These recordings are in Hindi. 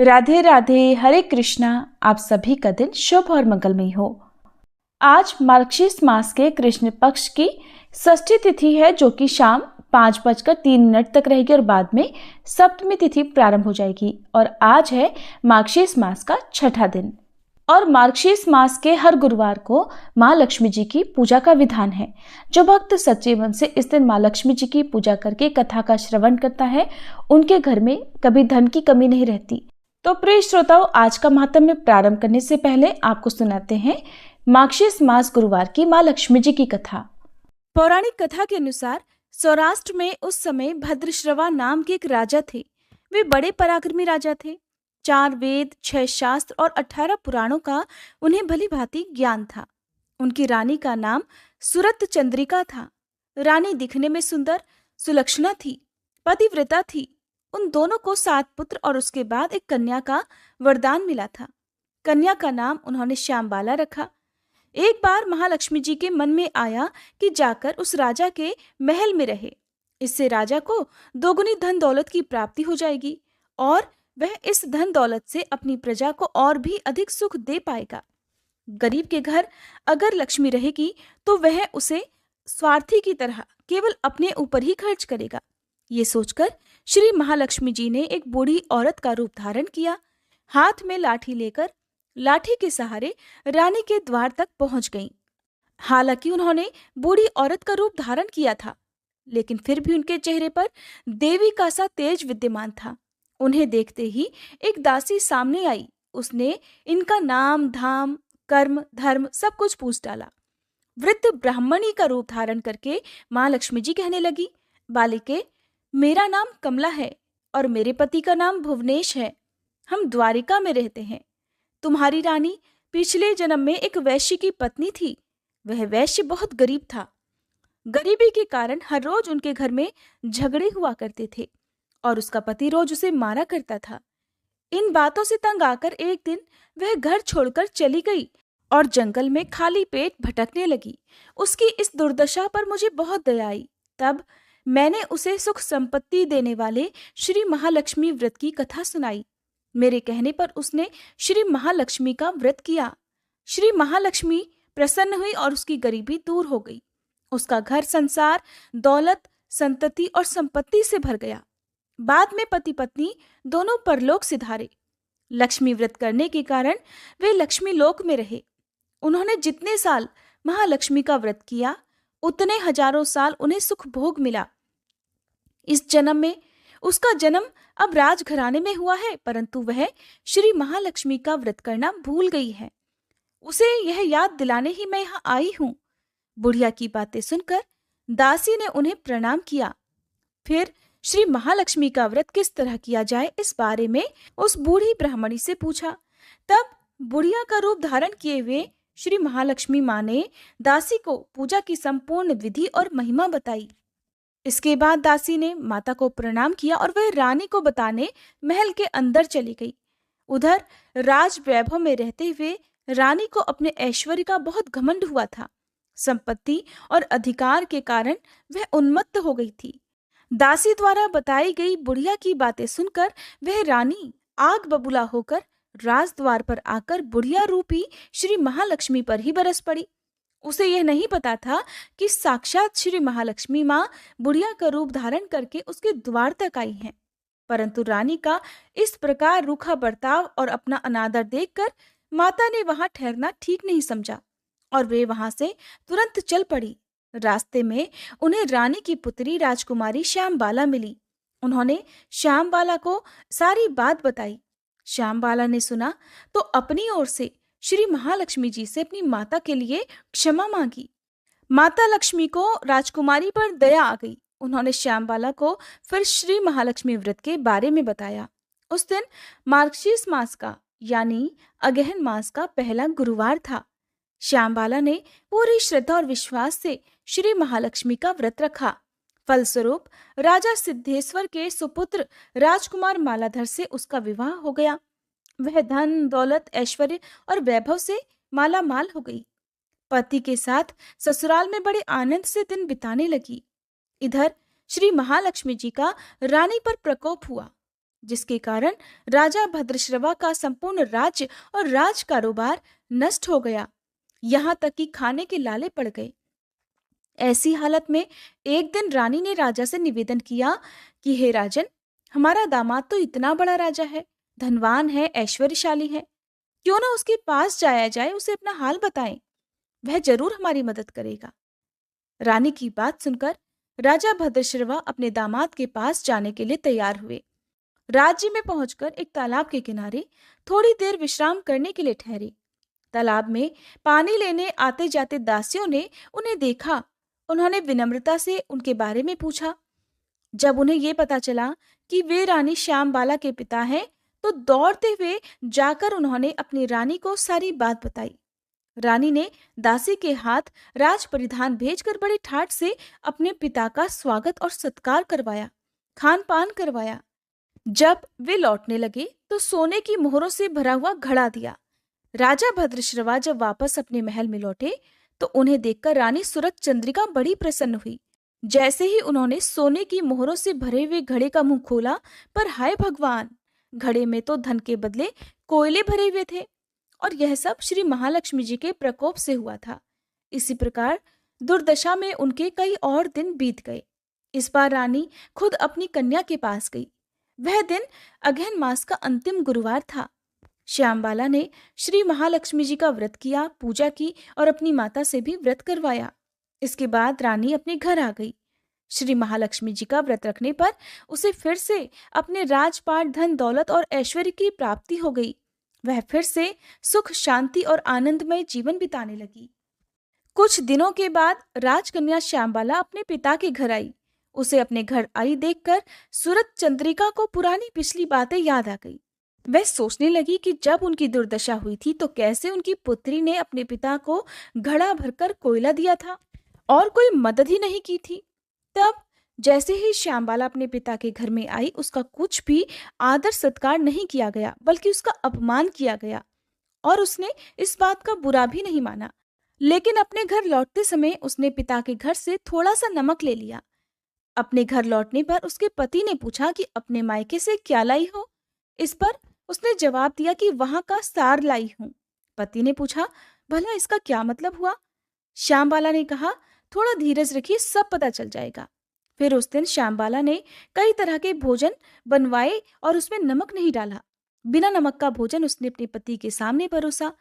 राधे राधे, हरे कृष्णा। आप सभी का दिन शुभ और मंगलमय हो। आज मार्गशीर्ष मास के कृष्ण पक्ष की षष्ठी तिथि है, जो कि शाम 5:03 तक रहेगी और बाद में सप्तमी तिथि प्रारंभ हो जाएगी। और आज है मार्गशीर्ष मास का छठा दिन। और मार्गशीर्ष मास के हर गुरुवार को माँ लक्ष्मी जी की पूजा का विधान है। जो भक्त सच्चे मन से इस दिन माँ लक्ष्मी जी की पूजा करके कथा का श्रवण करता है, उनके घर में कभी धन की कमी नहीं रहती। तो प्रिय श्रोताओं, आज का महात्म्य प्रारंभ करने से पहले आपको सुनाते हैं मार्गशीर्ष मास गुरुवार की माँ लक्ष्मी जी की कथा। पौराणिक कथा के अनुसार सौराष्ट्र में उस समय भद्रश्रवा नाम के एक राजा थे। वे बड़े पराक्रमी राजा थे। 4 वेद, 6 शास्त्र और 18 पुराणों का उन्हें भली भांति ज्ञान था। उनकी रानी का नाम सुरत चंद्रिका था। रानी दिखने में सुंदर, सुलक्षणा थी, पतिव्रता थी। उन दोनों को 7 पुत्र और उसके बाद एक कन्या का वरदान मिला था। कन्या का नाम उन्होंने श्यामबाला रखा। एक बार महालक्ष्मी जी के मन में आया कि जाकर उस राजा के महल में रहे। इससे राजा को दोगुनी धन दौलत की प्राप्ति हो जाएगी और वह इस धन दौलत से अपनी प्रजा को और भी अधिक सुख दे पाएगा। गरीब के घर अगर लक्ष्मी रहेगी तो वह उसे स्वार्थी की तरह केवल अपने ऊपर ही खर्च करेगा। ये सोचकर श्री महालक्ष्मी जी ने एक बूढ़ी औरत का रूप धारण किया। हाथ में लाठी लेकर लाठी के सहारे रानी के द्वार तक पहुंच गईं। हालांकि उन्होंने बूढ़ी औरत का रूप धारण किया था, लेकिन फिर भी उनके चेहरे पर देवी का सा तेज विद्यमान था। उन्हें देखते ही एक दासी सामने आई। उसने इनका नाम, धाम, कर्म, धर्म सब कुछ पूछ डाला। वृद्ध ब्राह्मणी का रूप धारण करके माँ लक्ष्मी जी कहने लगी, बालिके, मेरा नाम कमला है और मेरे पति का नाम भुवनेश है। हम द्वारिका में रहते हैं। तुम्हारी रानी पिछले जन्म में एक वैश्य की पत्नी थी। वह वैश्य बहुत गरीब था। गरीबी के कारण हर रोज उनके घर में झगड़े हुआ करते थे और उसका पति रोज उसे मारा करता था। इन बातों से तंग आकर एक दिन वह घर छोड़कर चली गई और जंगल में खाली पेट भटकने लगी। उसकी इस दुर्दशा पर मुझे बहुत दया आई। तब मैंने उसे सुख संपत्ति देने वाले श्री महालक्ष्मी व्रत की कथा सुनाई। मेरे कहने पर उसने श्री महालक्ष्मी का व्रत किया। श्री महालक्ष्मी प्रसन्न हुई और उसकी गरीबी दूर हो गई। उसका घर संसार, दौलत, संतति और संपत्ति से भर गया। बाद में पति पत्नी दोनों परलोक सिधारे। लक्ष्मी व्रत करने के कारण वे लक्ष्मी लोक में रहे। उन्होंने जितने साल महालक्ष्मी का व्रत किया, उतने हजारों साल उन्हें सुख भोग मिला। इस जन्म में उसका जन्म अब राजघराने में हुआ है, परंतु वह श्री महालक्ष्मी का व्रत करना भूल गई है। उसे यह याद दिलाने ही मैं यहाँ आई हूँ। बुढ़िया की बातें सुनकर दासी ने उन्हें प्रणाम किया। फिर श्री महालक्ष्मी का व्रत किस तरह किया जाए, इस बारे में उस बूढ़ी ब्राह्मणी से पूछा। तब बुढ़िया का रूप धारण किए हुए श्री महालक्ष्मी माँ ने दासी को पूजा की संपूर्ण विधि और महिमा बताई। इसके बाद दासी ने माता को प्रणाम किया और वह रानी को बताने महल के अंदर चली गई। उधर राज वैभव में रहते हुए रानी को अपने ऐश्वर्य का बहुत घमंड हुआ था। संपत्ति और अधिकार के कारण वह उन्मत्त हो गई थी। दासी द्वारा बताई गई बुढ़िया की बातें सुनकर वह रानी आग बबूला होकर राजद्वार पर आकर बुढ़िया रूपी श्री महालक्ष्मी पर ही बरस पड़ी। उसे यह नहीं पता था कि साक्षात श्री महालक्ष्मी माँ बुढ़िया का रूप धारण करके उसके द्वार तक आई हैं। परंतु रानी का इस प्रकार रूखा बर्ताव और अपना अनादर देखकर माता ने वहां ठहरना ठीक नहीं समझा और वे वहां से तुरंत चल पड़ी। रास्ते में उन्हें रानी की पुत्री राजकुमारी श्यामबाला मिली। उन्होंने श्यामबाला को सारी बात बताई। श्यामबाला ने सुना तो अपनी ओर से श्री महालक्ष्मी जी से अपनी माता के लिए क्षमा मांगी। माता लक्ष्मी को राजकुमारी पर दया आ गई। उन्होंने श्यामबाला को फिर श्री महालक्ष्मी व्रत के बारे में बताया। उस दिन मार्गशीर्ष मास का यानी अगहन मास का पहला गुरुवार था। श्यामबाला ने पूरी श्रद्धा और विश्वास से श्री महालक्ष्मी का व्रत रखा। फलस्वरूप राजा सिद्धेश्वर के सुपुत्र राजकुमार मालाधर से उसका विवाह हो गया। वह धन, दौलत, ऐश्वर्य और वैभव से माला माल हो गई। पति के साथ ससुराल में बड़े आनंद से दिन बिताने लगी। इधर श्री महालक्ष्मी जी का रानी पर प्रकोप हुआ। जिसके कारण राजा भद्रश्रवा का संपूर्ण राज्य और राज कारोबार नष्ट हो गया। यहाँ तक कि खाने के लाले पड़ गए। ऐसी हालत में एक दिन रानी ने राजा से निवेदन किया कि हे राजन, हमारा दामाद तो इतना बड़ा राजा है, धनवान है, ऐश्वर्यशाली है, क्यों ना उसके पास जाया जाए, उसे अपना हाल बताएं, वह जरूर हमारी मदद करेगा। रानी की बात सुनकर राजा भद्रश्रवा अपने दामाद के पास जाने के लिए तैयार हुए। राज्य में पहुंचकर एक तालाब के किनारे थोड़ी देर विश्राम करने के लिए ठहरे। तालाब में पानी लेने आते जाते दासियों ने उन्हें देखा। उन्होंने विनम्रता से उनके बारे में पूछा। जब उन्हें ये पता चला कि वे रानी श्यामबाला के पिता हैं, तो दौड़ते हुए जाकर उन्होंने अपनी रानी को सारी बात बताई। रानी ने दासी के हाथ राज परिधान भेजकर बड़े ठाट से अपने पिता का स्वागत और सत्कार करवाया, खान पान करवाया। जब वे लौटने लगे तो सोने की मोहरों से भरा हुआ घड़ा दिया। राजा भद्रश्रवा जब वापस अपने महल में लौटे तो उन्हें देखकर रानी सूरत चंद्रिका बड़ी प्रसन्न हुई। जैसे ही उन्होंने सोने की मोहरों से भरे हुए घड़े का मुंह खोला, पर हाय भगवान, घड़े में तो धन के बदले कोयले भरे हुए थे, और यह सब श्री महालक्ष्मी जी के प्रकोप से हुआ था। इसी प्रकार दुर्दशा में उनके कई और दिन बीत गए। इस बार रानी खुद अपनी कन्या के पास गई। वह दिन अगहन मास का अंतिम गुरुवार था। श्यामबाला ने श्री महालक्ष्मी जी का व्रत किया, पूजा की और अपनी माता से भी व्रत करवाया। इसके बाद रानी अपने घर आ गई। श्री महालक्ष्मी जी का व्रत रखने पर उसे फिर से अपने राजपाट, धन दौलत और ऐश्वर्य की प्राप्ति हो गई। वह फिर से सुख, शांति और आनंदमय जीवन बिताने लगी। कुछ दिनों के बाद राजकन्या श्यामबाला अपने पिता के घर आई। उसे अपने घर आई देखकर सूरत चंद्रिका को पुरानी पिछली बातें याद आ गई। वह सोचने लगी कि जब उनकी दुर्दशा हुई थी तो कैसे उनकी पुत्री ने अपने पिता को घड़ा भरकर कोयला दिया था और कोई मदद ही नहीं की थी। तब जैसे ही श्यामबाला अपने पिता के घर में आई, उसका कुछ भी आदर सत्कार नहीं किया गया, बल्कि उसका अपमान किया गया, और उसने इस बात का बुरा भी नहीं माना। लेकिन अपने घर लौटते समय उसने पिता के घर से थोड़ा सा नमक ले लिया। अपने घर लौटने पर उसके पति ने पूछा कि अपने मायके से क्या लाई हो। इस पर उसने जवाब दिया कि वहां का सार लाई हूं। पति ने पूछा, भला इसका क्या मतलब हुआ? श्यामबाला ने कहा, थोड़ा धीरज रखिए, सब पता चल जाएगा। फिर उस दिन श्यामबाला ने कई तरह के भोजन बनवाए और उसमें नमक नहीं डाला। बिना नमक का भोजन उसने अपने पति के सामने परोसा।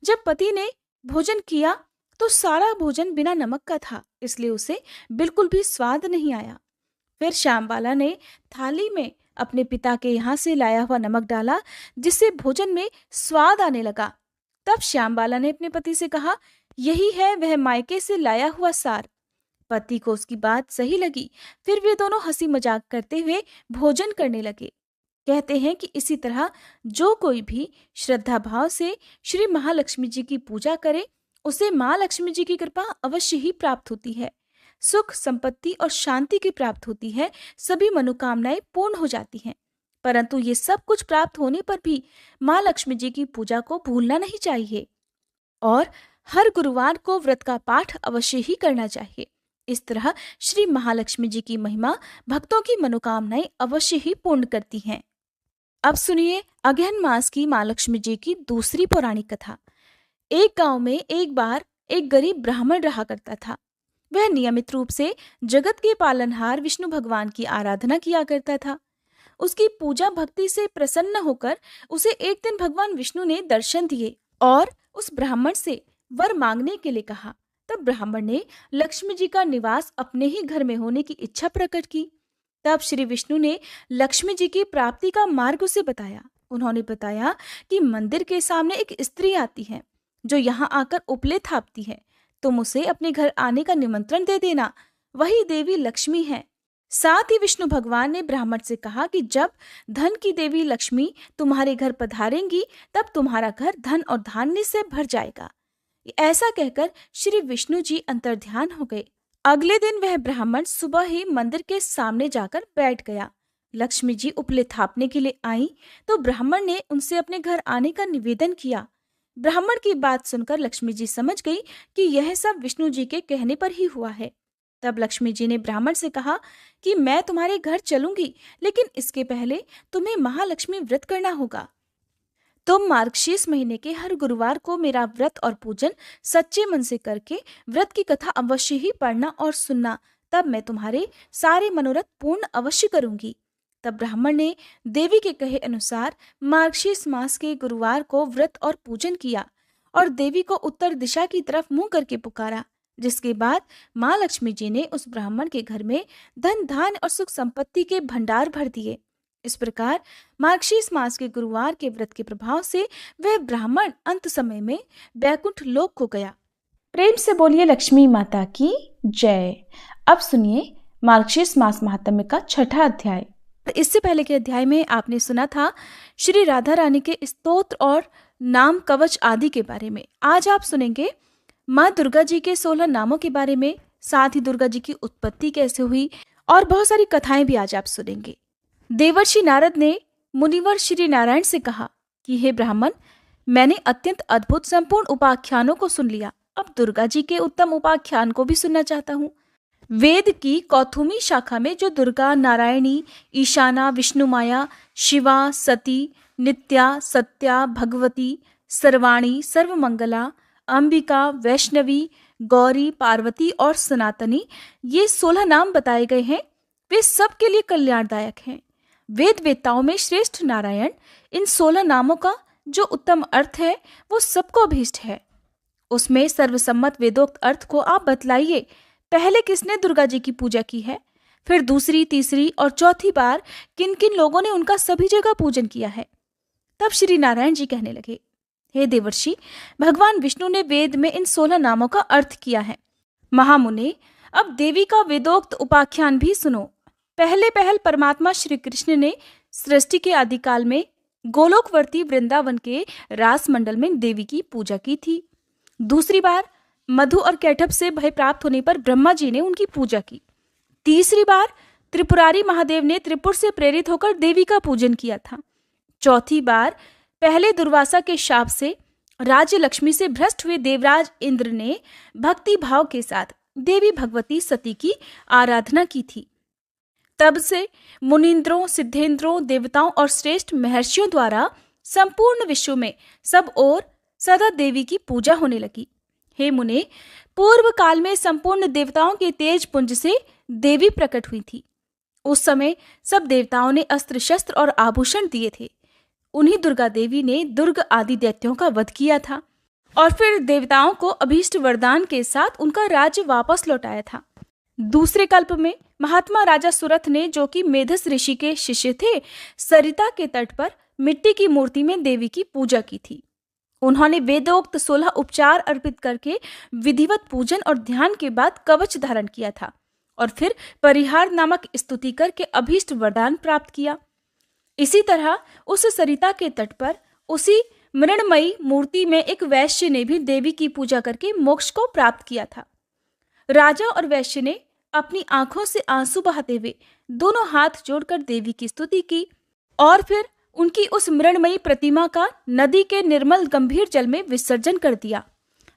जब पति ने भोजन किया तो सारा भोजन बिना नमक का था, इसलिए उसे बिल्कुल भी स्वाद नहीं आया। फिर श्यामबाला ने थाली में अपने पिता के यहाँ से लाया हुआ नमक डाला, जिससे भोजन में स्वाद आने लगा। तब श्यामबाला ने अपने पति से कहा, यही है वह मायके से लाया हुआ सार। पति को उसकी बात सही लगी। फिर वे दोनों हंसी मजाक करते हुए भोजन करने लगे। कहते हैं कि इसी तरह जो कोई भी श्रद्धा भाव से श्री महालक्ष्मी जी की पूजा करे, उसे माँ लक्ष्मी जी की कृपा अवश्य ही प्राप्त होती है। सुख, संपत्ति और शांति की प्राप्त होती है। सभी मनोकामनाएं पूर्ण हो जाती हैं। परंतु ये सब कुछ प्राप्त होने पर भी माँ लक्ष्मी जी की पूजा को भूलना नहीं चाहिए, और हर गुरुवार को व्रत का पाठ अवश्य ही करना चाहिए। इस तरह श्री महालक्ष्मी जी की महिमा भक्तों की मनोकामनाएं अवश्य ही पूर्ण करती हैं। अब सुनिए अगहन मास की माँ लक्ष्मी जी की दूसरी पौराणिक कथा। एक गांव में एक बार एक गरीब ब्राह्मण रहा करता था। वह नियमित रूप से जगत के पालनहार विष्णु भगवान की आराधना किया करता था। उसकी पूजा भक्ति से प्रसन्न होकर उसे एक दिन भगवान विष्णु ने दर्शन दिए और उस ब्राह्मण से वर मांगने के लिए कहा। तब ब्राह्मण ने लक्ष्मी जी का निवास अपने ही घर में होने की इच्छा प्रकट की। तब श्री विष्णु ने लक्ष्मी जी की प्राप्ति का मार्ग उसे बताया। उन्होंने बताया कि मंदिर के सामने एक स्त्री आती है जो यहाँ आकर उपले थापती है। तुम उसे अपने घर आने का निमंत्रण दे देना, वही देवी लक्ष्मी है। साथ ही विष्णु भगवान ने ब्राह्मण से कहा कि जब धन की देवी लक्ष्मी तुम्हारे घर पधारेंगी, तब तुम्हारा घर धन और धान्य से भर जाएगा। ऐसा कहकर श्री विष्णु जी अंतर्ध्यान हो गए। अगले दिन वह ब्राह्मण सुबह ही मंदिर के सामने जाकर बैठ गया। लक्ष्मी जी उपले थापने के लिए आई तो ब्राह्मण ने उनसे अपने घर आने का निवेदन किया। ब्राह्मण की बात सुनकर लक्ष्मी जी समझ गई कि यह सब विष्णु जी के कहने पर ही हुआ है। तब लक्ष्मी जी ने ब्राह्मण से कहा कि मैं तुम्हारे घर चलूंगी, लेकिन इसके पहले तुम्हें महालक्ष्मी व्रत करना होगा। तुम मार्गशीर्ष महीने के हर गुरुवार को मेरा व्रत और पूजन सच्चे मन से करके व्रत की कथा अवश्य ही पढ़ना और सुनना, तब मैं तुम्हारे सारे मनोरथ पूर्ण अवश्य करूंगी। तब ब्राह्मण ने देवी के कहे अनुसार मार्गशीर्ष मास के गुरुवार को व्रत और पूजन किया और देवी को उत्तर दिशा की तरफ मुंह करके पुकारा, जिसके बाद माँ लक्ष्मी जी ने उस ब्राह्मण के घर में धन धान और सुख संपत्ति के भंडार भर दिए। इस प्रकार मार्गशीर्ष मास के गुरुवार के व्रत के प्रभाव से वह ब्राह्मण अंत समय में बैकुंठ लोक को गया। प्रेम से बोलिए लक्ष्मी माता की जय। अब सुनिए मार्गशीर्ष मास महात्म्य का 6ठा अध्याय। इससे पहले के अध्याय में आपने सुना था श्री राधा रानी के स्तोत्र और नाम कवच आदि के बारे में। आज आप सुनेंगे माँ दुर्गा जी के 16 नामों के बारे में, साथ ही दुर्गा जी की उत्पत्ति कैसे हुई और बहुत सारी कथाएं भी आज आप सुनेंगे। देवर्षि नारद ने मुनिवर श्री नारायण से कहा कि हे ब्राह्मण, मैंने अत्यंत अद्भुत संपूर्ण उपाख्यानों को सुन लिया, अब दुर्गा जी के उत्तम उपाख्यान को भी सुनना चाहता हूँ। वेद की कौथुमी शाखा में जो दुर्गा, नारायणी, ईशाना, विष्णुमाया, शिवा, सती, नित्या, सत्या, भगवती, सर्वाणी, सर्वमंगला, अंबिका, वैष्णवी, गौरी, पार्वती और सनातनी, ये 16 नाम बताए गए हैं, वे सबके लिए कल्याणदायक हैं। वेद वेताओं में श्रेष्ठ नारायण इन 16 नामों का जो उत्तम अर्थ है वो सबको अभीष्ट है। उसमें सर्वसम्मत वेदोक्त अर्थ को आप बतलाइए। पहले किसने दुर्गा जी की पूजा की है, फिर दूसरी, तीसरी और चौथी बार किन किन लोगों ने उनका सभी जगह पूजन किया है। तब श्री नारायण जी कहने लगे, हे देवर्षि, भगवान विष्णु ने वेद में इन 16 नामों का अर्थ किया है। महामुने, अब देवी का वेदोक्त उपाख्यान भी सुनो। पहल परमात्मा श्री कृष्ण ने सृष्टि के आदिकाल में गोलोकवर्ती वृंदावन के रास मंडल में देवी की पूजा की थी। दूसरी बार मधु और कैटभ से भय प्राप्त होने पर ब्रह्मा जी ने उनकी पूजा की। तीसरी बार त्रिपुरारी महादेव ने त्रिपुर से प्रेरित होकर देवी का पूजन किया था। चौथी बार पहले दुर्वासा के शाप से राज्य लक्ष्मी से भ्रष्ट हुए देवराज इंद्र ने भक्ति भाव के साथ देवी भगवती सती की आराधना की थी। तब से मुनींद्रों, सिद्धेंद्रों, देवताओं और श्रेष्ठ महर्षियों द्वारा संपूर्ण विश्व में सब ओर सदा देवी की पूजा होने लगी। हे मुने, पूर्व काल में संपूर्ण देवताओं के तेज पुंज से देवी प्रकट हुई थी। उस समय सब देवताओं ने अस्त्र शस्त्र और आभूषण दिए थे। उन्हीं दुर्गा देवी ने दुर्ग आदि दैत्यों का वध किया था और फिर देवताओं को अभीष्ट वरदान के साथ उनका राज्य वापस लौटाया था। दूसरे कल्प में महात्मा राजा सुरथ ने, जो कि मेधस ऋषि के शिष्य थे, सरिता के तट पर मिट्टी की मूर्ति में देवी की पूजा की थी। उन्होंने वेदोक्त 16 उपचार अर्पित करके विधिवत पूजन और ध्यान के बाद कवच धारण किया था और फिर परिहार नामक स्तुति करके अभीष्ट वरदान प्राप्त किया। इसी तरह उस सरिता के तट पर उसी मृणमयी मूर्ति में एक वैश्य ने भी देवी की पूजा करके मोक्ष को प्राप्त किया था। राजा और वैश्य ने अपनी आंखों से आंसू बहाते हुए दोनों हाथ जोड़कर देवी की स्तुति की और फिर उनकी उस मृणमयी प्रतिमा का नदी के निर्मल गंभीर जल में विसर्जन कर दिया।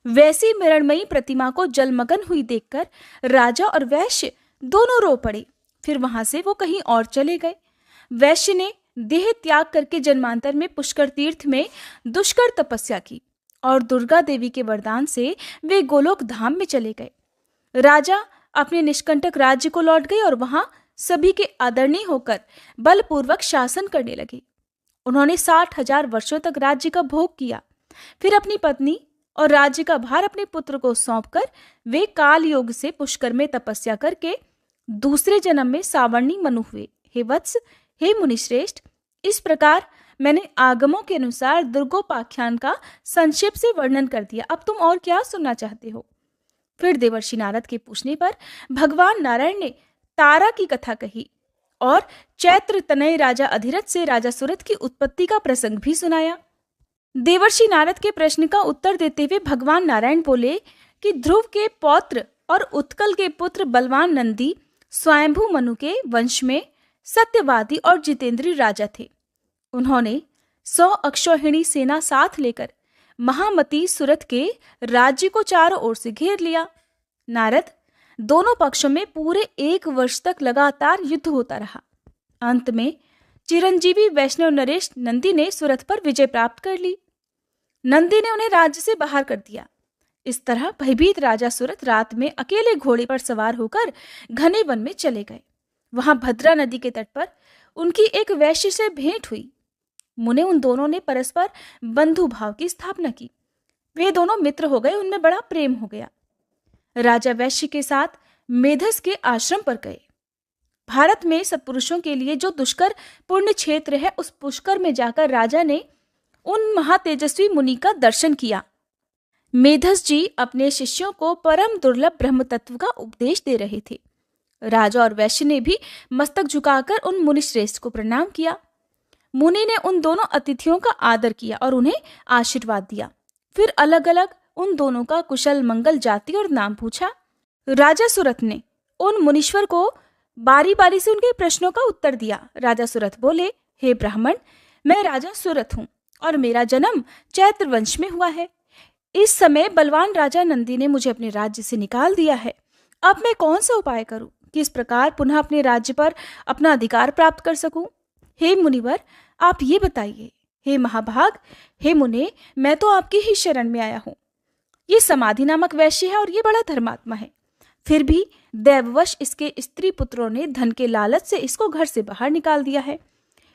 वैसी मृणमयी प्रतिमा को जलमग्न हुई देखकर राजा और वैश्य दोनों रो पड़े। फिर वहां से वो कहीं और चले गए। वैश्य ने देह त्याग करके जन्मांतर में पुष्कर तीर्थ में दुष्कर तपस्या की और दुर्गा देवी के वरदान से वे गोलोक धाम में चले गए। राजा अपने निष्कंटक राज्य को लौट गए और वहां सभी के आदरणीय होकर बलपूर्वक शासन करने लगे। उन्होंने 60,000 वर्षों तक राज्य का भोग किया। फिर अपनी पत्नी और राज्य का भार अपने पुत्र को सौंपकर वे काल योग से पुष्कर में तपस्या करके दूसरे जन्म में सावर्णी मनु हुए। हे वत्स, हे मुनिश्रेष्ठ, इस प्रकार मैंने आगमों के अनुसार दुर्गोपाख्यान का संक्षेप से वर्णन कर दिया। अब तुम और क्या सुनना चाहते हो? फिर देवर्षि नारद के पूछने पर भगवान नारायण ने तारा की कथा कही और चैत्र तनय राजा अधिरथ से राजा सुरथ की उत्पत्ति का प्रसंग भी सुनाया। देवर्षि नारद के प्रश्न का उत्तर देते हुए भगवान नारायण बोले कि ध्रुव के पौत्र और उत्कल के पुत्र बलवान नंदी स्वयंभू मनु के वंश में सत्यवादी और जितेंद्रीय राजा थे। उन्होंने 100 अक्षौहिणी सेना साथ लेकर महामती सुरथ के राज्य को चारों ओर से घेर लिया। नारद, दोनों पक्षों में पूरे 1 वर्ष तक लगातार युद्ध होता रहा। अंत में चिरंजीवी वैष्णव नरेश नंदी ने सुरथ पर विजय प्राप्त कर ली। नंदी ने उन्हें राज्य से बाहर कर दिया। इस तरह भयभीत राजा सुरथ रात में अकेले घोड़े पर सवार होकर घने वन में चले गए। वहां भद्रा नदी के तट पर उनकी एक वैश्य से भेंट हुई। मुने उन दोनों ने परस्पर बंधु भाव की स्थापना की। वे दोनों मित्र हो गए, उनमें बड़ा प्रेम हो गया। राजा वैश्य के साथ मेधस के आश्रम पर गए। भारत में सत्पुरुषों के लिए जो दुष्कर पुण्य क्षेत्र है, उस पुष्कर में जाकर राजा ने उन महातेजस्वी मुनि का दर्शन किया। मेधस जी अपने शिष्यों को परम दुर्लभ ब्रह्म तत्व का उपदेश दे रहे थे। राजा और वैश्य ने भी मस्तक झुकाकर उन मुनि श्रेष्ठ को प्रणाम किया। मुनि ने उन दोनों अतिथियों का आदर किया और उन्हें आशीर्वाद दिया। फिर अलग अलग उन दोनों का कुशल मंगल, जाति और नाम पूछा। राजा सुरथ ने उन मुनीश्वर को बारी बारी से उनके प्रश्नों का उत्तर दिया। राजा सुरथ बोले, हे ब्राह्मण, मैं राजा सुरथ हूँ और मेरा जन्म चैत्र वंश में हुआ है। इस समय बलवान राजा नंदी ने मुझे अपने राज्य से निकाल दिया है। अब मैं कौन सा उपाय करूं, किस प्रकार पुनः अपने राज्य पर अपना अधिकार प्राप्त कर सकूं? हे मुनिवर, आप ये बताइए। हे महाभाग, हे मुने, मैं तो आपकी ही शरण में आया हूँ। ये समाधि नामक वैश्य है और ये बड़ा धर्मात्मा है। फिर भी दैववश इसके स्त्री पुत्रों ने धन के लालच से इसको घर से बाहर निकाल दिया है।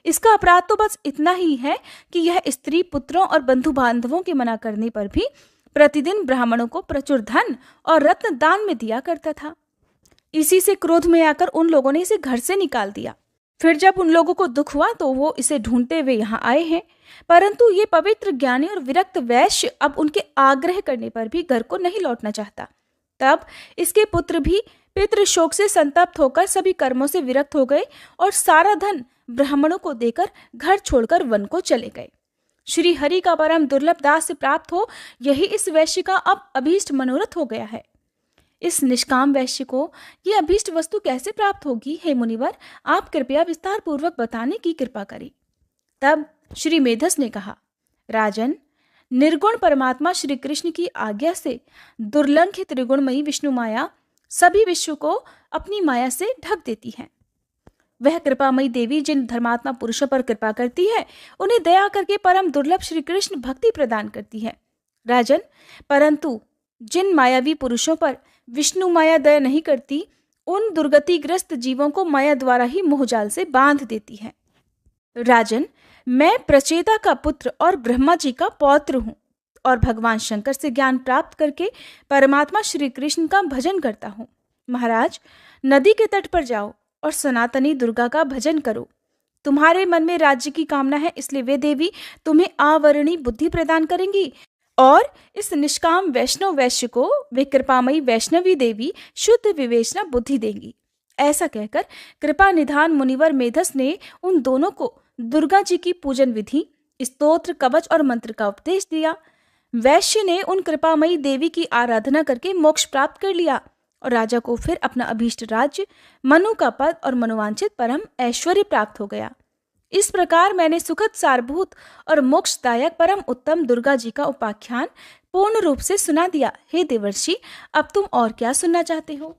इसका अपराध तो बस इतना ही है कि यह स्त्री पुत्रों और बंधु बांधवों के मना करने पर भी प्रतिदिन ब्राह्मणों को प्रचुर धन और रत्न दान में दिया करता था। इसी से क्रोध में आकर उन लोगों ने इसे घर से निकाल दिया। फिर जब उन लोगों को दुख हुआ तो वो इसे ढूंढते हुए यहाँ आए हैं, परंतु ये पवित्र, ज्ञानी और विरक्त वैश्य अब उनके आग्रह करने पर भी घर को नहीं लौटना चाहता। तब इसके पुत्र भी पितृ शोक से संतप्त होकर सभी कर्मों से विरक्त हो गए और सारा धन ब्राह्मणों को देकर घर छोड़कर वन को चले गए। श्री हरि का परम दुर्लभ दास से प्राप्त हो, यही इस वैश्य का अब अभीष्ट मनोरथ हो गया है। इस निष्काम वैश्य को ये अभीष्ट वस्तु कैसे प्राप्त होगी? हे मुनिवर, आप कृपया विस्तार पूर्वक बताने की कृपा करें। तब श्री मेधस ने कहा, राजन, निर्गुण परमात्मा श्री कृष्ण की आज्ञा से दुर्लंघित त्रिगुणमयी विष्णु माया सभी विश्व को अपनी माया से ढक देती है। वह कृपामयी देवी जिन धर्मात्मा पुरुषों पर कृपा करती है, उन्हें दया करके परम दुर्लभ श्री कृष्ण भक्ति प्रदान करती है। राजन, परंतु जिन मायावी पुरुषों पर विष्णु माया दया नहीं करती, उन दुर्गतिग्रस्त जीवों को माया द्वारा ही मोहजाल से बांध देती है। राजन, मैं प्रचेता का पुत्र और ब्रह्मा जी का पौत्र हूँ और भगवान शंकर से ज्ञान प्राप्त करके परमात्मा श्री कृष्ण का भजन करता हूँ। महाराज, नदी के तट पर जाओ और सनातनी दुर्गा का भजन करो। तुम्हारे मन में राज्य की कामना है, इसलिए वे देवी तुम्हें आवरणी बुद्धि प्रदान करेंगी और इस निष्काम वैष्णव वैश्य को वे कृपामयी वैष्णवी देवी शुद्ध विवेचना बुद्धि देंगी। ऐसा कहकर कृपा निधान मुनिवर मेधस ने उन दोनों को दुर्गा जी की पूजन विधि, स्तोत्र, कवच और मंत्र का उपदेश दिया। वैश्य ने उन कृपामयी देवी की आराधना करके मोक्ष प्राप्त कर लिया और राजा को फिर अपना अभीष्ट राज्य, मनु का पद और मनोवांछित परम ऐश्वर्य प्राप्त हो गया। इस प्रकार मैंने सुखद, सारभूत और मोक्षदायक परम उत्तम दुर्गा जी का उपाख्यान पूर्ण रूप से सुना दिया। हे देवर्षि, अब तुम और क्या सुनना चाहते हो?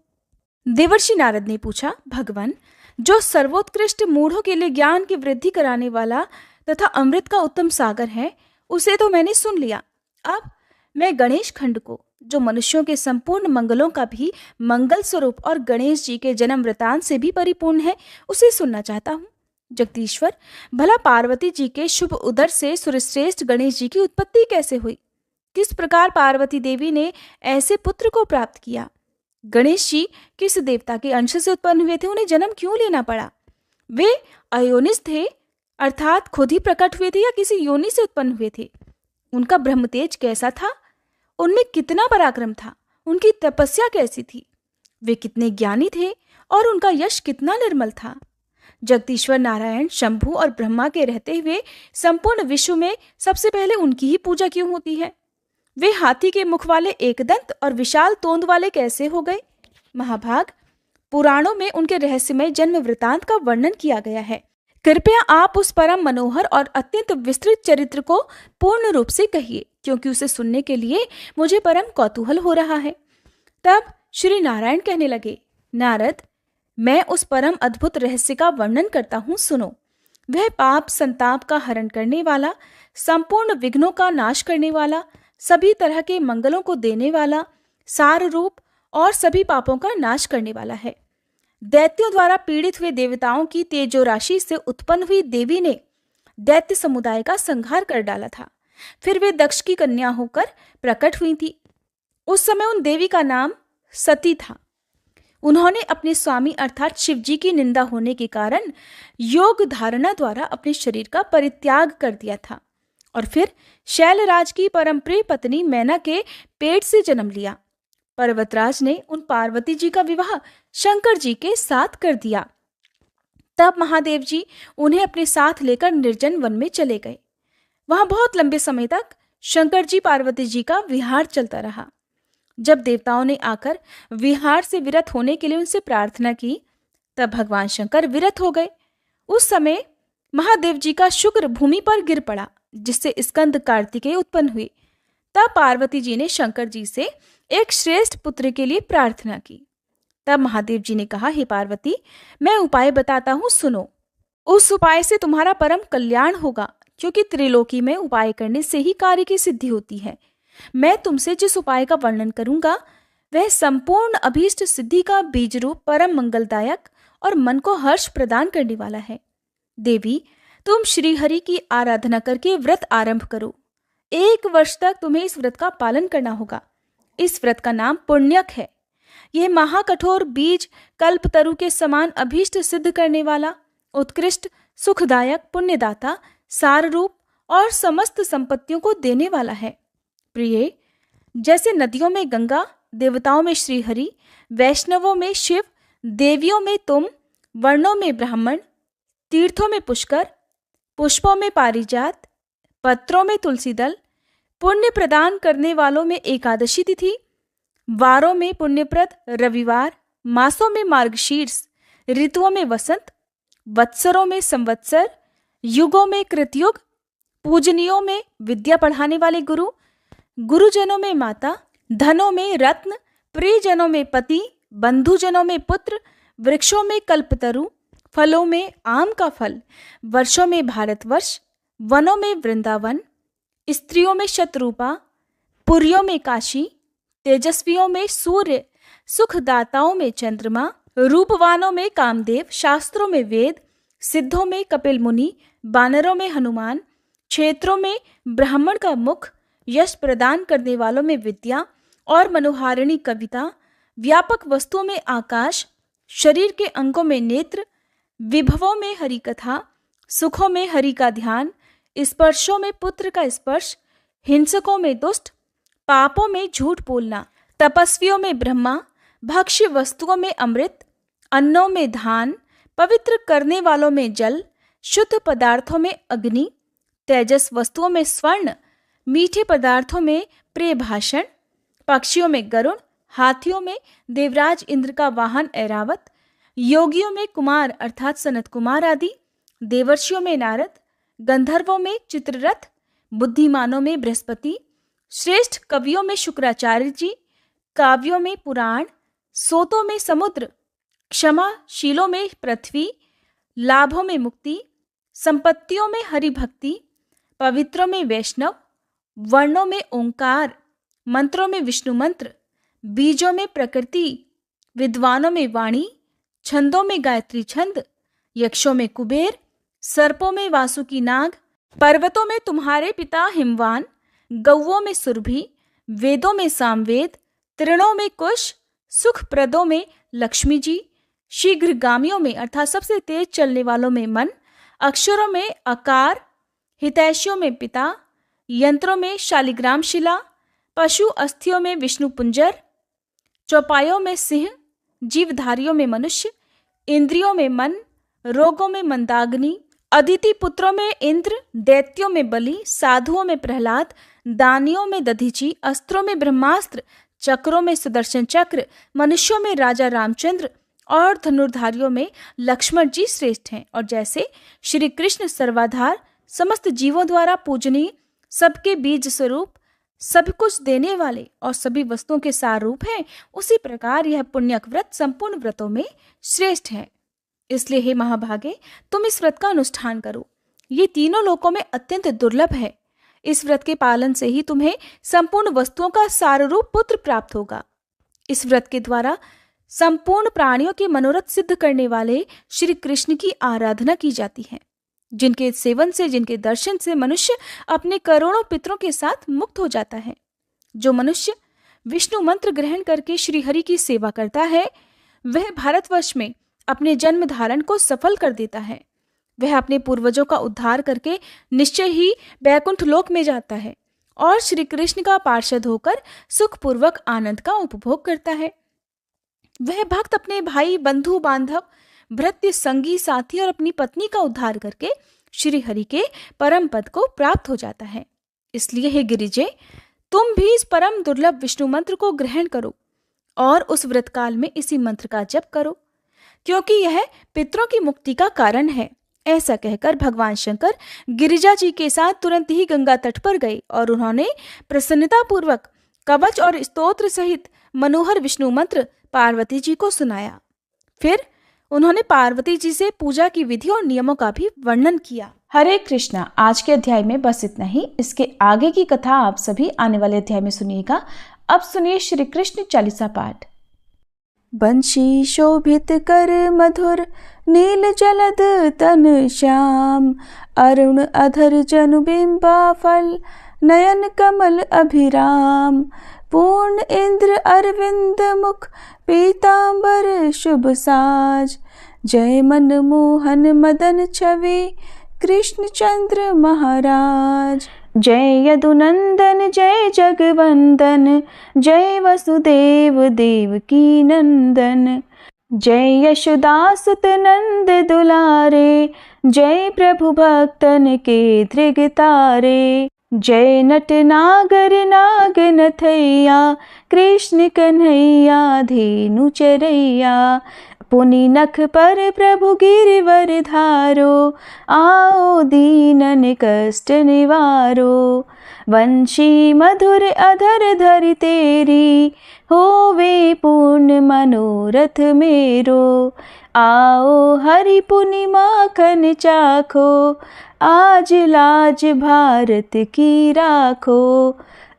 देवर्षि नारद ने पूछा, भगवान, जो सर्वोत्कृष्ट मूढ़ों के लिए ज्ञान की वृद्धि कराने वाला तथा अमृत का उत्तम सागर है, उसे तो मैंने सुन लिया। अब मैं गणेश खंड को, जो मनुष्यों के संपूर्ण मंगलों का भी मंगल स्वरूप और गणेश जी के जन्म वृतांत से भी परिपूर्ण है, उसे सुनना चाहता हूँ। जगदीश्वर, भला पार्वती जी के शुभ उदर से सुरश्रेष्ठ गणेश जी की उत्पत्ति कैसे हुई? किस प्रकार पार्वती देवी ने ऐसे पुत्र को प्राप्त किया? गणेश जी किस देवता के अंश से उत्पन्न हुए थे? उन्हें जन्म क्यों लेना पड़ा? वे अयोनिज थे, अर्थात खुद ही प्रकट हुए थे, या किसी योनि से उत्पन्न हुए थे? उनका ब्रह्मतेज कैसा था? उनमें कितना पराक्रम था? उनकी तपस्या कैसी थी? वे कितने ज्ञानी थे और उनका यश कितना निर्मल था? जगदीश्वर नारायण, शंभु और ब्रह्मा के रहते हुए संपूर्ण विश्व में सबसे पहले उनकी ही पूजा क्यों होती है? वे हाथी के मुख वाले एकदंत और विशाल तोंद वाले कैसे हो गए? महाभाग, पुराणों में उनके रहस्यमय जन्म वृतांत का वर्णन किया गया है। कृपया आप उस परम मनोहर और अत्यंत विस्तृत चरित्र को पूर्ण रूप से कहिए, क्योंकि उसे सुनने के लिए मुझे परम कौतूहल हो रहा है। तब श्री नारायण कहने लगे, नारद, मैं उस परम अद्भुत रहस्य का वर्णन करता हूँ, सुनो। वह पाप संताप का हरण करने वाला, संपूर्ण विघ्नों का नाश करने वाला, सभी तरह के मंगलों को देने वाला, सार रूप और सभी पापों का नाश करने वाला है। दैत्यों द्वारा पीड़ित हुए देवताओं की तेजो राशि से उत्पन्न हुई देवी ने दैत्य समुदाय का संहार कर डाला था। फिर वे दक्ष की कन्या होकर प्रकट हुई थी। उस समय उन देवी का नाम सती था। उन्होंने अपने स्वामी अर्थात शिव जी की निंदा होने के कारण योग धारणा द्वारा अपने शरीर का परित्याग कर दिया था और फिर शैलराज की परम प्रिय पत्नी मैना के पेट से जन्म लिया। पर्वतराज ने उन पार्वती जी का विवाह शंकर जी के साथ कर दिया। तब महादेव जी उन्हें अपने साथ लेकर निर्जन वन में चले गए। वहां बहुत लंबे समय तक शंकर जी पार्वती जी का विहार चलता रहा। जब देवताओं ने आकर विहार से विरत होने के लिए उनसे प्रार्थना की, तब भगवान शंकर विरत हो गए। उस समय महादेव जी का शुक्र भूमि पर गिर पड़ा, जिससे स्कंद कार्तिकेय उत्पन्न हुए। तब पार्वती जी ने शंकर जी से एक श्रेष्ठ पुत्र के लिए प्रार्थना की। तब महादेव जी ने कहा, हे पार्वती, मैं उपाय बताता हूँ, सुनो। उस उपाय से तुम्हारा परम कल्याण होगा, क्योंकि त्रिलोकी में उपाय करने से ही कार्य की सिद्धि होती है। मैं तुमसे जिस उपाय का वर्णन करूंगा वह संपूर्ण अभीष्ट सिद्धि का बीज रूप, परम मंगलदायक और मन को हर्ष प्रदान करने वाला है। देवी, तुम श्रीहरि की आराधना करके व्रत आरंभ करो। 1 वर्ष तक तुम्हें इस व्रत का पालन करना होगा। इस व्रत का नाम पुण्यक है। यह महाकठोर बीज कल्पतरु के समान अभीष्ट सिद्ध करने वाला, उत्कृष्ट, सुखदायक, पुण्यदाता, सार रूप और समस्त संपत्तियों को देने वाला है। प्रिय, जैसे नदियों में गंगा, देवताओं में श्रीहरि, वैष्णवों में शिव, देवियों में तुम, वर्णों में ब्राह्मण, तीर्थों में पुष्कर, पुष्पों में पारिजात, पत्रों में तुलसी दल, पुण्य प्रदान करने वालों में एकादशी तिथि, वारों में पुण्यप्रद रविवार, मासों में मार्गशीर्ष, ऋतुओं में वसंत, वत्सरों में संवत्सर, युगों में कृतयुग, पूजनियों में विद्या पढ़ाने वाले गुरु, गुरुजनों में माता, धनों में रत्न, प्रियजनों में पति, बंधुजनों में पुत्र, वृक्षों में कल्पतरु, फलों में आम का फल, वर्षों में भारतवर्ष, वनों में वृंदावन, स्त्रियों में शतरूपा, पुरियों में काशी, तेजस्वियों में सूर्य, सुखदाताओं में चंद्रमा, रूपवानों में कामदेव, शास्त्रों में वेद, सिद्धों में कपिल मुनि, बानरों में हनुमान, क्षेत्रों में ब्राह्मण का मुख, यश प्रदान करने वालों में विद्या और मनोहारिणी कविता, व्यापक वस्तुओं में आकाश, शरीर के अंगों में नेत्र, विभवों में हरि कथा, सुखों में हरि का ध्यान, स्पर्शों में पुत्र का स्पर्श, हिंसकों में दुष्ट, पापों में झूठ बोलना, तपस्वियों में ब्रह्मा, भक्ष्य वस्तुओं में अमृत, अन्नों में धान, पवित्र करने वालों में जल, शुद्ध पदार्थों में अग्नि, तेजस वस्तुओं में स्वर्ण, मीठे पदार्थों में प्रिय भाषण, पक्षियों में गरुड़, हाथियों में देवराज इंद्र का वाहन ऐरावत, योगियों में कुमार अर्थात सनत कुमार आदि, देवर्षियों में नारद, गंधर्वों में चित्ररथ, बुद्धिमानों में बृहस्पति, श्रेष्ठ कवियों में शुक्राचार्य जी, काव्यों में पुराण, सोतों में समुद्र, क्षमाशीलों में पृथ्वी, लाभों में मुक्ति, संपत्तियों में हरि भक्ति, पवित्रों में वैष्णव, वर्णों में ओंकार, मंत्रों में विष्णु मंत्र, बीजों में प्रकृति, विद्वानों में वाणी, छंदों में गायत्री छंद, यक्षों में कुबेर, सर्पों में वासुकी नाग, पर्वतों में तुम्हारे पिता हिमवान, गौओं में सुरभि, वेदों में सामवेद, तृणों में कुश, सुखप्रदों में लक्ष्मी जी, शीघ्रगामियों में अर्थात सबसे तेज चलने वालों में मन, अक्षरों में अकार, हितैषियों में पिता, यंत्रों में शालिग्राम शिला, पशु अस्थियों में विष्णु पुंजर, चौपायों में सिंह, जीवधारियों में मनुष्य, इंद्रियों में मन, रोगों में मंदाग्नि, अदिति पुत्रों में इंद्र, दैत्यों में बलि, साधुओं में प्रहलाद, दानियों में दधीची, अस्त्रों में ब्रह्मास्त्र, चक्रों में सुदर्शन चक्र, मनुष्यों में राजा रामचंद्र और धनुर्धारियों में लक्ष्मण जी श्रेष्ठ हैं। और जैसे श्री कृष्ण सर्वाधार, समस्त जीवों द्वारा पूजनीय, सबके बीज स्वरूप, सब कुछ देने वाले और सभी वस्तुओं के सार रूप हैं, उसी प्रकार यह पुण्यक व्रत संपूर्ण व्रतों में श्रेष्ठ है। इसलिए हे महाभागे, तुम इस व्रत का अनुष्ठान करो। ये तीनों लोकों में अत्यंत दुर्लभ है। इस व्रत के पालन से ही तुम्हें संपूर्ण वस्तुओं का सार रूप पुत्र प्राप्त होगा। इस व्रत के द्वारा संपूर्ण प्राणियों के मनोरथ सिद्ध करने वाले श्री कृष्ण की आराधना की जाती है, जिनके सेवन से, जिनके दर्शन से मनुष्य अपने करोड़ों पितरों के साथ मुक्त हो जाता है। जो मनुष्य विष्णु मंत्र ग्रहण करके श्री हरि की सेवा करता है, वह भारतवर्ष में अपने जन्म धारण को सफल कर देता है। वह अपने पूर्वजों का उद्धार करके निश्चय ही वैकुंठ लोक में जाता है और श्री कृष्ण का पार्षद होकर सुखपूर्वक आनंद का उपभोग करता है। वह भक्त अपने भाई, बंधु बांधव, भृत्य, संगी, साथी और अपनी पत्नी का उद्धार करके श्री हरि के परम पद को प्राप्त हो जाता है। इसलिए हे गिरिजे, तुम भी इस परम दुर्लभ विष्णु मंत्र को ग्रहण करो और उस व्रत काल में इसी मंत्र का जप करो, क्योंकि यह पितरों की मुक्ति का कारण है। ऐसा कहकर भगवान शंकर गिरिजा जी के साथ तुरंत ही गंगा तट पर गए और उन्होंने प्रसन्नता पूर्वक कवच और स्तोत्र सहित मनोहर विष्णु मंत्र पार्वती जी को सुनाया। फिर उन्होंने पार्वती जी से पूजा की विधि और नियमों का भी वर्णन किया। हरे कृष्णा। आज के अध्याय में बस इतना ही। इसके आगे की कथा आप सभी आने वाले अध्याय में सुनिएगा। अब सुनिए श्री कृष्ण चालीसा पाठ। बंशी शोभित कर मधुर, नील जलद तन श्याम, अरुण अधर जनु बिंबा फल, नयन कमल अभिराम, पूर्ण इंद्र अरविंद मुख, पीतांबर शुभ साज, जय मनमोहन मदन छवि, कृष्ण चंद्र महाराज। जय यदुनंदन जय जगवंदन, जय वसुदेव देवकी नंदन, जय यशोदासुत नंद दुलारे, जय प्रभु भक्तन के धृगतारे, जय नट नागर नाग नथैया, कृष्ण कन्हैया धेनु चरैया, पुनि नख पर प्रभु गिरिवर धारो, आओ दीनन कष्ट निवारो, वंशी मधुर अधर धरि तेरी, होवे पूर्ण मनोरथ मेरो, आओ हरि पुनि माखन चाखो, आज लाज भारत की राखो,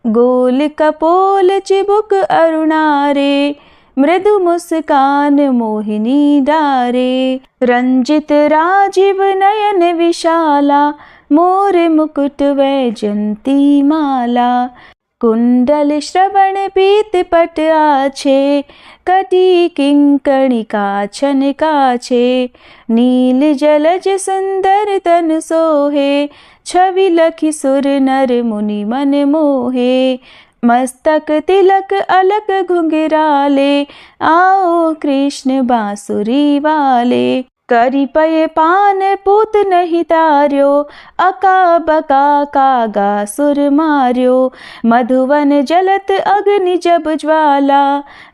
गोल कपोल चिबुक अरुणारे, मृदु मुस्कान मोहिनी डारे, रंजित राजीव नयन विशाला, मोर मुकुट वैजंती माला, कुंडल श्रवण पीत पट आछे, कटी किंकणी काछन काछे, नील जलज सुंदर तन सोहे, छवि लखि सुर नर मुनि मन मोहे, मस्तक तिलक अलक घुंघराले, आओ कृष्ण बांसुरी वाले, करी पय पान पूत नहीं तार्यो, अका बका कागा सुर मार्यो, मधुवन जलत अग्नि जब ज्वाला,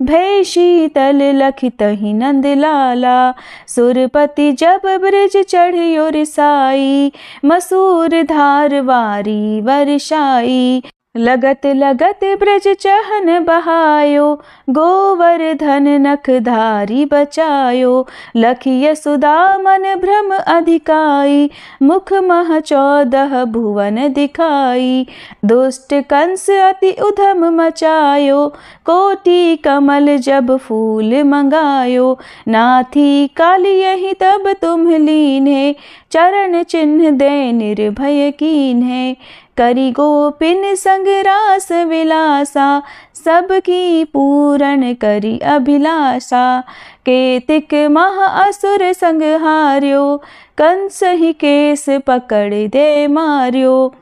भय शीतल लखित ही नंद लाला, सुरपति जब ब्रज चढ़ियो रिसाई, मसूर धार वारी वर्षाई, लगत लगत ब्रज चहन बहायो, गोवर्धन नख धारी बचायो, लखिय सुदा मन भ्रम अधिकाई, मुख मह 14 भुवन दिखाई, दुष्ट कंस अति उधम मचायो, कोटि कमल जब फूल मंगायो, नाथी काली यही तब तुम लीन्हे, चरण चिन्ह दे निर्भय कीन्हे, करी गोपिन संग रास विलासा, सबकी पूरण करी अभिलाषा, केतिक महा असुर संग हार्यो, कंस ही केस पकड़ दे मार्यो,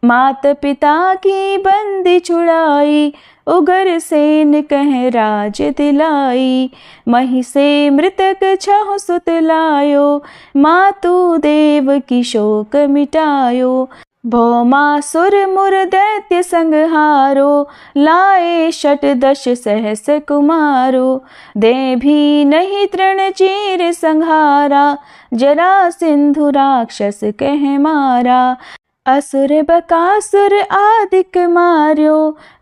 मात पिता की बंदी छुड़ाई, उगर सेन कह राज दिलाई, मही से मृतक छह सुत लायो, मातु देव की शोक मिटायो, भौमासुर मुर दैत्य संहारो, लाए 10 सहस कुमारो, दे भी नहीं तृण चीर संहारा, जरा सिंधु राक्षस कह मारा, असुर बकासुर आदिक मार्यो,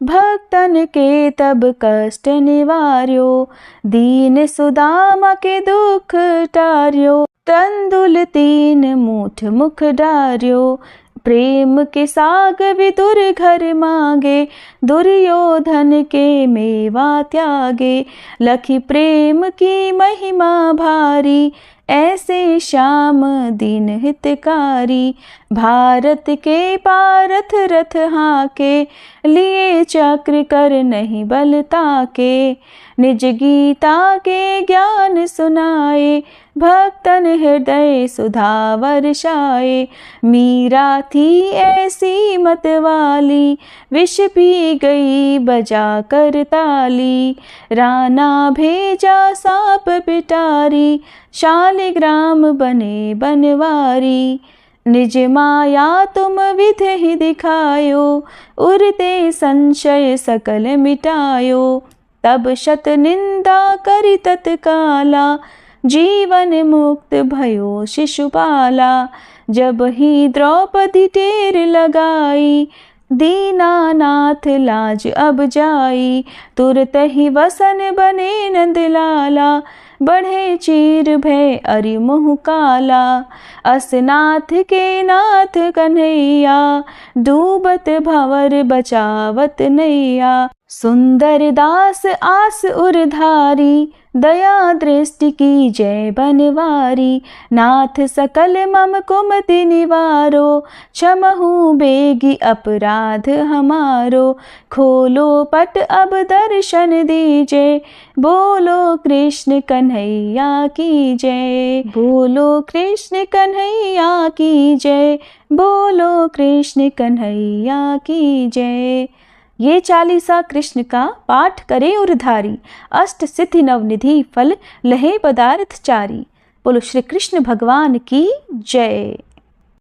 भक्तन के तब कष्ट निवार्यो। दीन सुदामा के दुख टार्यो, तंदुल 3 मूठ मुख डार्यो। प्रेम के साग विदुर घर मांगे, दुर्योधन के मेवा त्यागे। लखी प्रेम की महिमा भारी, ऐसे श्याम दीन हितकारी। भारत के पारथ रथ हाके, लिए चक्र कर नहीं बल ताके। निज गीता के ज्ञान सुनाए, भक्तन हृदय सुधा वर्षाए। मीरा थी ऐसी मत वाली, विष पी गई बजा कर ताली। राणा भेजा सांप पिटारी, शालिग्राम बने बनवारी। निज माया तुम विधि ही दिखायो, उरते संशय सकल मिटायो। तब शत निंदा करी तत्काला, जीवन मुक्त भयो शिशुपाला। जब ही द्रौपदी टेर लगाई, दीनानाथ लाज अब जाई। तुरत ही वसन बने नंदलाला, बढ़े चीर भय अरि मुँह काला। असनाथ के नाथ कन्हैया, डूबत भंवर बचावत नैया। सुंदर दास आस उरधारी, दया दृष्टि की जय बनवारी। नाथ सकल मम कुमति निवारो, क्षमहु बेगी अपराध हमारो। खोलो पट अब दर्शन दीजे, बोलो कृष्ण कन्हैया की जय। बोलो कृष्ण कन्हैया की जय, बोलो कृष्ण कन्हैया की जय। ये चालीसा कृष्ण का पाठ करे उरधारी, अष्ट सिद्धि नवनिधि फल लहे पदार्थ चारी। बोलो श्री कृष्ण भगवान की जय।